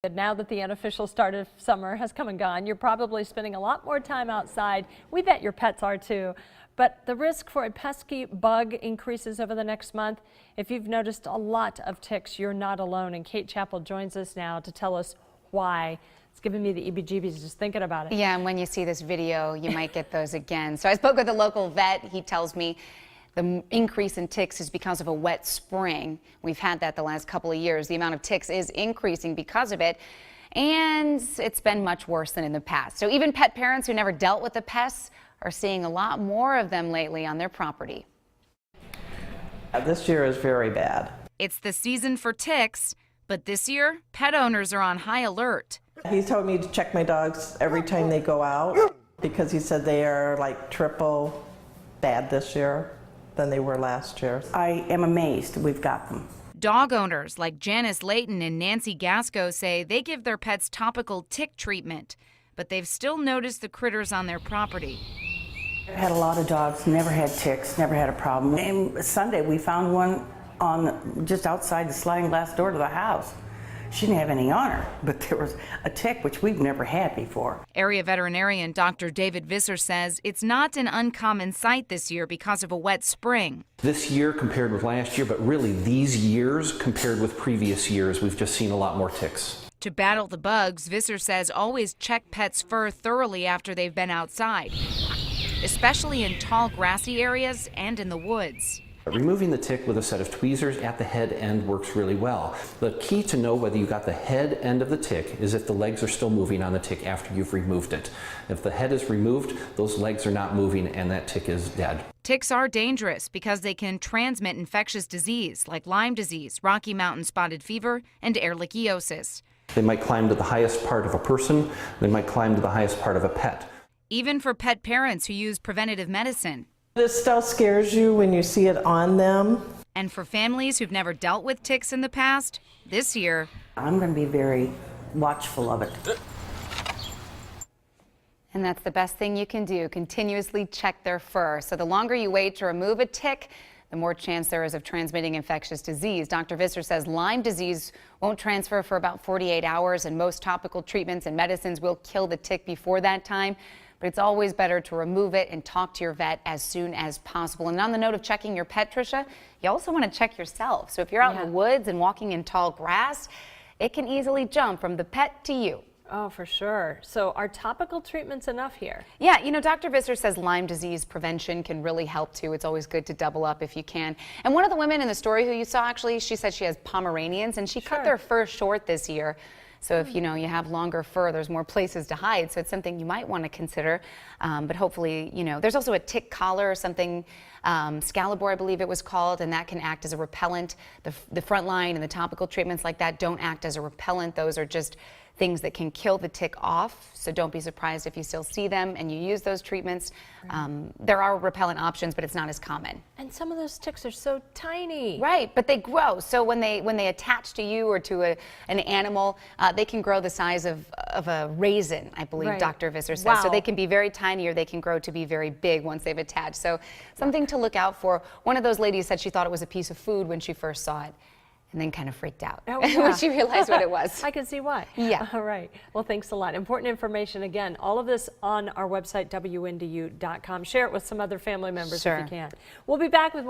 Now that the unofficial start of summer has come and gone, you're probably spending a lot more time outside. We bet your pets are too. But the risk for a pesky bug increases over the next month. If you've noticed a lot of ticks, you're not alone. And Kate Chappell joins us now to tell us why. It's giving me the EBGBs just thinking about it. Yeah, and when you see this video, you might get those again. So I spoke with a local vet. He tells me the increase in ticks is because of a wet spring. We've had that the last couple of years. The amount of ticks is increasing because of it, and it's been much worse than in the past. So even pet parents who never dealt with the pests are seeing a lot more of them lately on their property. This year is very bad. It's the season for ticks, but this year, pet owners are on high alert. He told me to check my dogs every time they go out because he said they are like triple bad this year than they were last year. I am amazed we've got them. Dog owners like Janice Layton and Nancy Gasco say they give their pets topical tick treatment, but they've still noticed the critters on their property. I've had a lot of dogs, never had ticks, never had a problem. And Sunday we found one on just outside the sliding glass door to the house. She didn't have any on her, but there was a tick, which we've never had before. Area veterinarian Dr. David Visser says it's not an uncommon sight this year because of a wet spring. This year compared with last year, but really these years compared with previous years, we've just seen a lot more ticks. To battle the bugs, Visser says always check pets' fur thoroughly after they've been outside, especially in tall grassy areas and in the woods. Removing the tick with a set of tweezers at the head end works really well. The key to know whether you got the head end of the tick is if the legs are still moving on the tick after you've removed it. If the head is removed, those legs are not moving and that tick is dead. Ticks are dangerous because they can transmit infectious disease like Lyme disease, Rocky Mountain spotted fever, and ehrlichiosis. They might climb to the highest part of a person. They might climb to the highest part of a pet. Even for pet parents who use preventative medicine. This stuff scares you when you see it on them. And for families who've never dealt with ticks in the past, this year, I'm going to be very watchful of it. and that's the best thing you can do, continuously check their fur. So the longer you wait to remove a tick, the more chance there is of transmitting infectious disease. Dr. Visser says Lyme disease won't transfer for about 48 hours, and most topical treatments and medicines will kill the tick before that time. But it's always better to remove it and talk to your vet as soon as possible. And on the note of checking your pet, Tricia, you also want to check yourself. So if you're out in the woods and walking in tall grass, it can easily jump from the pet to you. Oh, for sure. So are topical treatments enough here? Yeah, you know, Dr. Visser says Lyme disease prevention can really help too. It's always good to double up if you can. And one of the women in the story who you saw, actually, she said she has Pomeranians and she cut their fur short this year. So if, you know, you have longer fur, there's more places to hide. So it's something you might want to consider. But hopefully, you know, there's also a tick collar or something, Scalibor, I believe it was called, and that can act as a repellent. The front line and the topical treatments like that don't act as a repellent. Those are just things that can kill the tick off. So don't be surprised if you still see them and you use those treatments. There are repellent options, but it's not as common. And some of those ticks are so tiny. Right, but they grow. So when they attach to you or to an animal, they can grow the size of a raisin, I believe Dr. Visser says. Wow. So they can be very tiny or they can grow to be very big once they've attached. So something to look out for. One of those ladies said she thought it was a piece of food when she first saw it, and then kind of freaked out when she realized what it was. I can see why. Yeah. All right. Well, thanks a lot. Important information. Again, all of this on our website, WNDU.com. Share it with some other family members if you can. We'll be back with more.